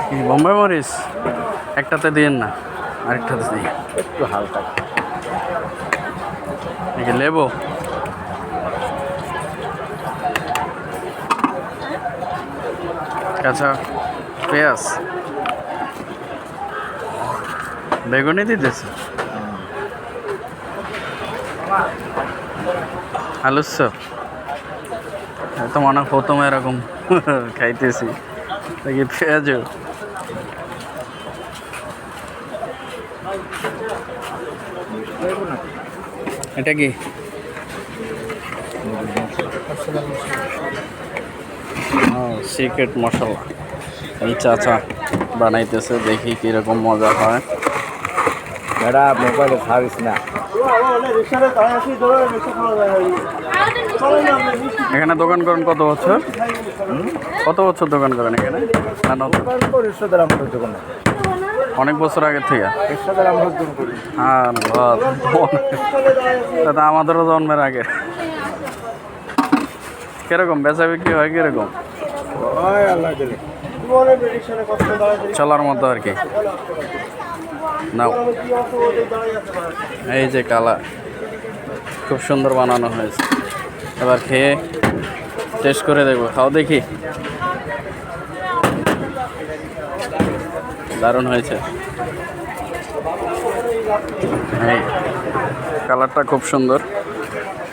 কি বোম্বাই মরিচ একটাতে দিয়েন না, আরেকটাতে দিই একটু হালকা। নাকি লেবু, কাঁচা পেঁয়াজ, বেগুনি দিতেছে, আলুর চপ। তো মনে হয় প্রথম এরকম খাইতেছি, দেখি পেঁয়াজও। এটা কি সিক্রেট মশলা, এই চাচা বানাইতেছে, দেখি কিরকম মজা হয়। এটা মোবাইলে ছাড়িস না। এখানে দোকান করেন কত বছর? কত বছর দোকান করেন এখানে? না নতুন? অনেক বছর আগের থেকে। হ্যাঁ, দাদা আমাদেরও জন্মের আগে। কিরকম বেচা বিক্রি হয় কিরকম? চলার মতো আর কি। নাও, এই যে কালা, খুব সুন্দর বানানো হয়েছে। এবার খেয়ে টেস্ট করে দেখবো। খাও দেখি, দারুণ হয়েছে। এই কালারটা খুব সুন্দর।